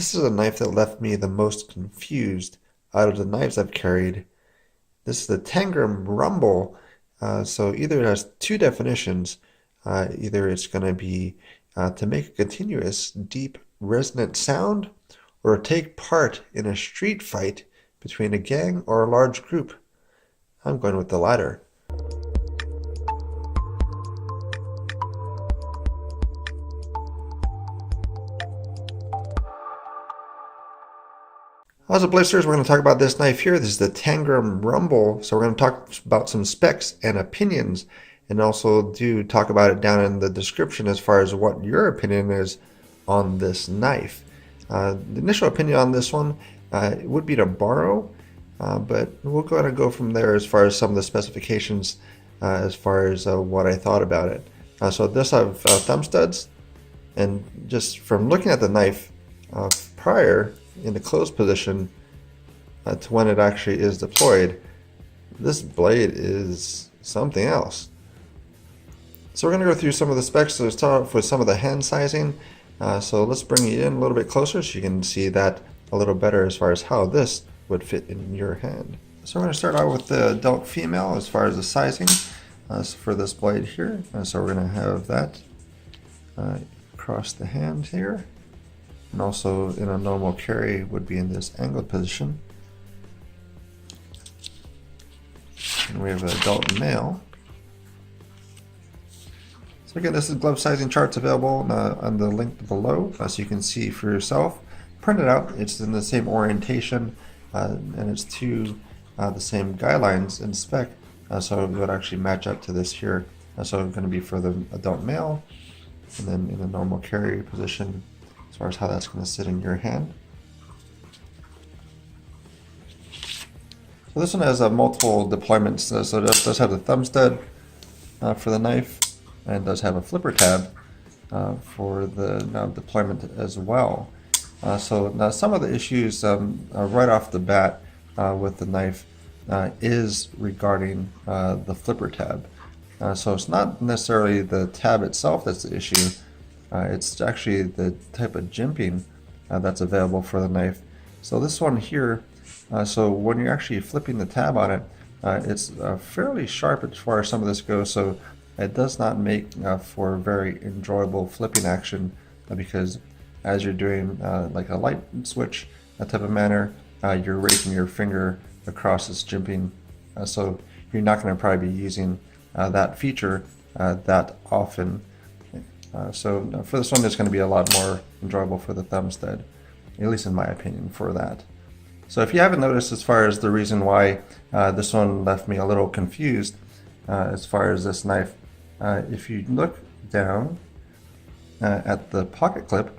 This is a knife that left me the most confused out of the knives I've carried. This is the Tangram Rumble. So either it has two definitions. Either it's going to be to make a continuous, deep, resonant sound, or take part in a street fight between a gang or a large group. I'm going with the latter. How's it, blisters? We're going to talk about this knife here. This is the Tangram Rumble. So we're going to talk about some specs and opinions, and also do talk about it down in the description as far as what your opinion is on this knife. The initial opinion on this one would be to borrow, but we'll kind of go from there as far as some of the specifications, as far as what I thought about it. So this have thumb studs, and just from looking at the knife prior in the closed position to when it actually is deployed, this blade is something else. So we're going to go through some of the specs. So let's start off with some of the hand sizing. So let's bring it in a little bit closer so you can see that a little better as far as how this would fit in your hand. So we're going to start out with the adult female as far as the sizing for this blade here. So we're going to have that across the hand here, and also in a normal carry would be in this angled position. And we have an adult male. So again, this is glove sizing charts available on the link below, so you can see for yourself. Print it out. It's in the same orientation, and it's to the same guidelines and spec, so it would actually match up to this here. So it's going to be for the adult male, and then in a normal carry position, as far as how that's going to sit in your hand. So this one has multiple deployments. So it does have the thumb stud for the knife, and does have a flipper tab for the deployment as well. So now some of the issues right off the bat with the knife is regarding the flipper tab. So it's not necessarily the tab itself that's the issue. It's actually the type of jimping that's available for the knife. So this one here, so when you're actually flipping the tab on it, it's fairly sharp as far as some of this goes. So it does not make for very enjoyable flipping action, because as you're doing like a light switch type of manner, you're raking your finger across this jimping. So you're not going to probably be using that feature that often. So for this one, it's going to be a lot more enjoyable for the thumb stud, at least in my opinion, for that. So if you haven't noticed, as far as the reason why this one left me a little confused as far as this knife, if you look down at the pocket clip,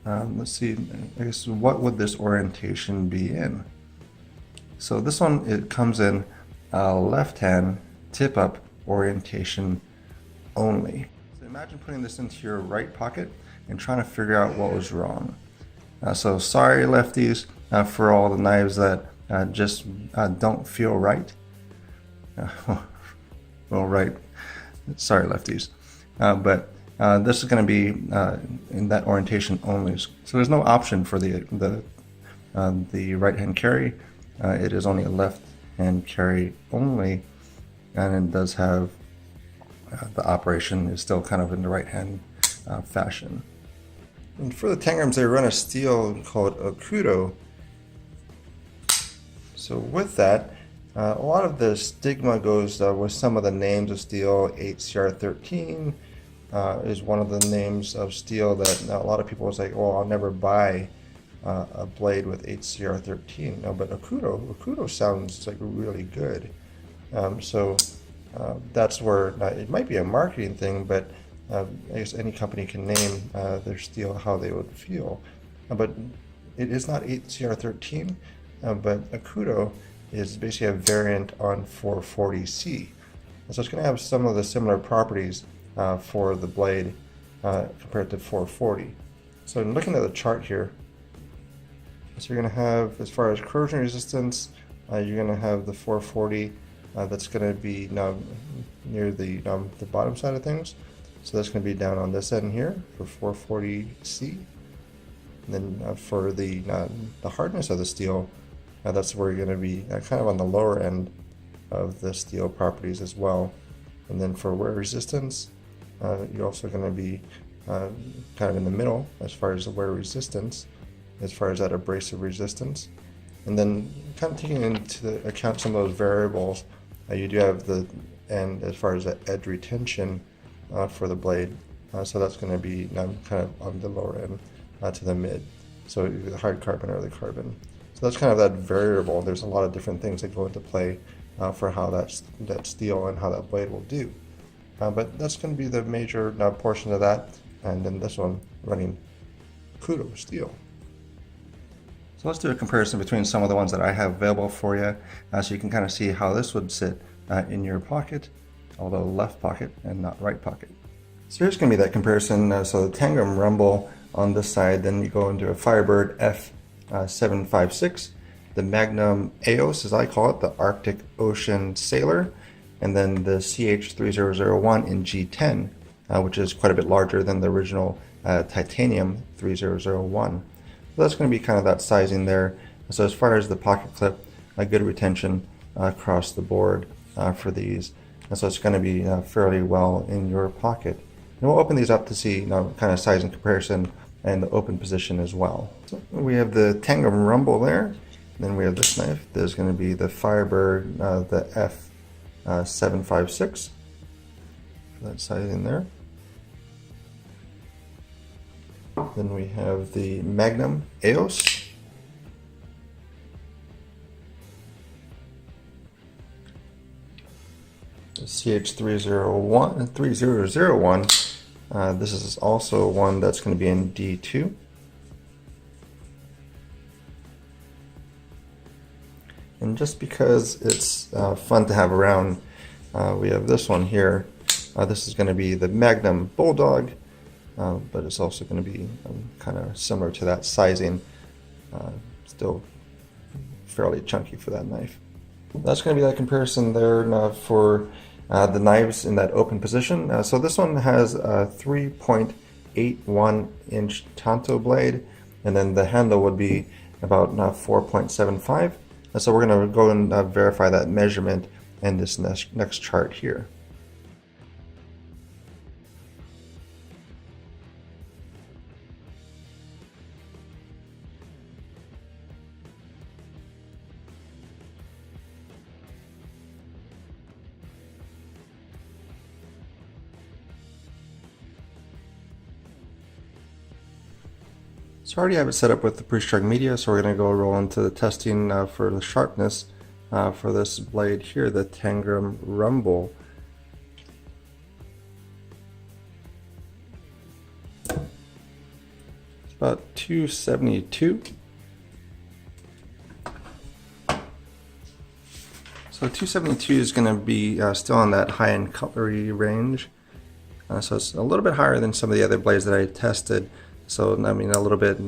let's see, I guess, what would this orientation be in? So this one, it comes in left hand tip up orientation only. So imagine putting this into your right pocket and trying to figure out what was wrong. So sorry, lefties, for all the knives that just don't feel right. Well, right. Sorry, lefties. But this is going to be in that orientation only. So there's no option for the right-hand carry. It is only a left-hand carry only, and it does have the operation is still kind of in the right-hand fashion. And for the Tangrams, they run a steel called Akuto. So with that, a lot of the stigma goes with some of the names of steel. 8CR13 is one of the names of steel that a lot of people was like, "Oh, I'll never buy a blade with 8CR13." No, but Akuto sounds like really good. So that's where it might be a marketing thing, but I guess any company can name their steel how they would feel. But it is not 8CR13, but Akuto is basically a variant on 440C. So it's going to have some of the similar properties for the blade compared to 440. So in looking at the chart here, so you're going to have, as far as corrosion resistance, you're going to have the 440 that's going to be now near the bottom side of things. So that's going to be down on this end here for 440C. And then for the hardness of the steel, that's where you're going to be kind of on the lower end of the steel properties as well. And then for wear resistance, you're also going to be kind of in the middle as far as the wear resistance, as far as that abrasive resistance. And then kind of taking into account some of those variables, you do have the end as far as the edge retention for the blade. So that's going to be kind of on the lower end to the mid. So the hard carbon or the carbon. So that's kind of that variable. There's a lot of different things that go into play for how that steel and how that blade will do. But that's going to be the major portion of that. And then this one running Kudo steel. So let's do a comparison between some of the ones that I have available for you, so you can kind of see how this would sit in your pocket, although left pocket and not right pocket. So here's going to be that comparison. So the Tangram Rumble on this side, then you go into a Firebird F756, the Magnum EOS, as I call it, the Arctic Ocean Sailor, and then the CH3001 in G10, which is quite a bit larger than the original Titanium 3001. So that's going to be kind of that sizing there. So as far as the pocket clip, a good retention across the board for these. And so it's going to be fairly well in your pocket. And we'll open these up to see kind of size and comparison and the open position as well. So we have the Tangram Rumble there. Then we have this knife. There's going to be the Firebird, the F756. For that sizing there. Then we have the Magnum EOS. The CH3001. This is also one that's going to be in D2. And just because it's fun to have around, we have this one here. This is going to be the Magnum Bulldog. But it's also going to be kind of similar to that sizing, still fairly chunky for that knife. That's going to be that comparison there for the knives in that open position. So this one has a 3.81 inch Tanto blade, and then the handle would be about 4.75. So we're going to go and verify that measurement in this next chart here. So I already have it set up with the pre-strung media, so we're going to go roll into the testing for the sharpness for this blade here, the Tangram Rumble. It's about 272. So 272 is going to be still on that high-end cutlery range. So it's a little bit higher than some of the other blades that I tested. So I mean a little bit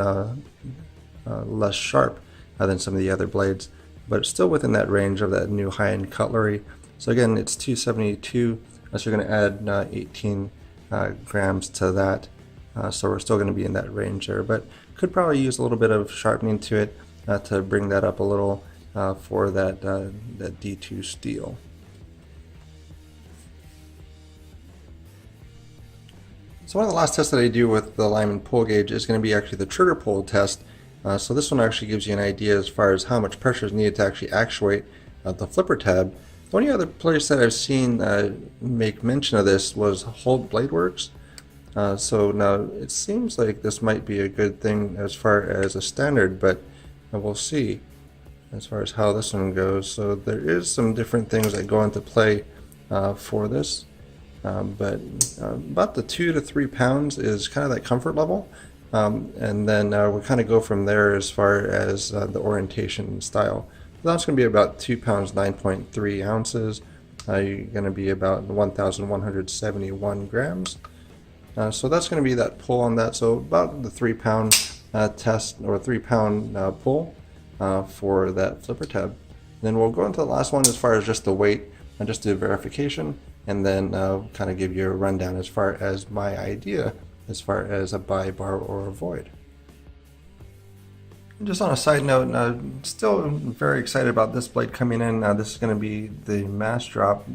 less sharp than some of the other blades, but it's still within that range of that new high-end cutlery. So again, it's 272. So you're going to add 18 grams to that. So we're still going to be in that range there, but could probably use a little bit of sharpening to it to bring that up a little for that D2 steel. So one of the last tests that I do with the Lyman pull gauge is going to be actually the trigger pull test. So this one actually gives you an idea as far as how much pressure is needed to actually actuate the flipper tab. The only other place that I've seen make mention of this was Holt Blade Works. So now it seems like this might be a good thing as far as a standard, but we'll see as far as how this one goes. So there is some different things that go into play for this. But about the 2 to 3 pounds is kind of that comfort level, and then we'll kind of go from there as far as the orientation and style. So that's going to be about 2 pounds 9.3 ounces. You're going to be about 1,171 grams. So that's going to be that pull on that. So about the 3 pound test or 3 pound pull for that flipper tab. Then we'll go into the last one as far as just the weight and just do verification, and then kind of give you a rundown as far as my idea as far as a buy, bar, or avoid. Just on a side note, still very excited about this blade coming in. This is going to be the Mass Drop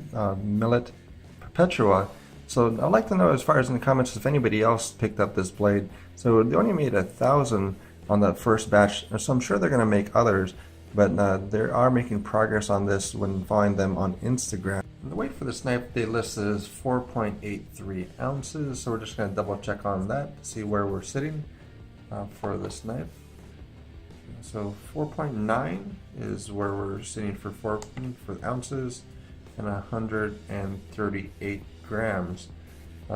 Millet Perpetua. So I'd like to know, as far as in the comments, if anybody else picked up this blade. So they only made 1,000 on that first batch, so I'm sure they're going to make others, but they are making progress on this when following them on Instagram. The weight for this knife they listed is 4.83 ounces, so we're just going to double check on that to see where we're sitting for this knife. So 4.9 is where we're sitting for ounces, and 138 grams.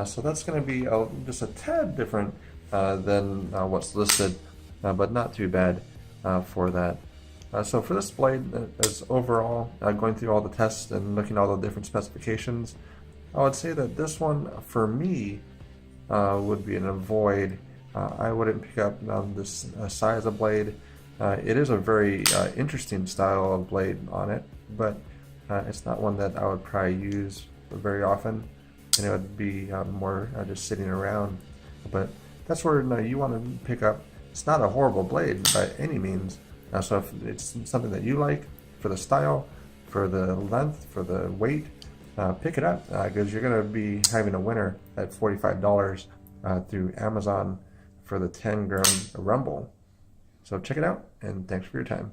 So that's going to be just a tad different than what's listed, but not too bad for that. So for this blade, as overall, going through all the tests and looking at all the different specifications, I would say that this one, for me, would be an avoid. I wouldn't pick up this size of blade. It is a very interesting style of blade on it, but it's not one that I would probably use very often, and it would be more just sitting around. But that's where you want to pick up. It's not a horrible blade by any means. So if it's something that you like for the style, for the length, for the weight, pick it up because you're going to be having a winner at $45 through Amazon for the Tangram Rumble. So check it out, and thanks for your time.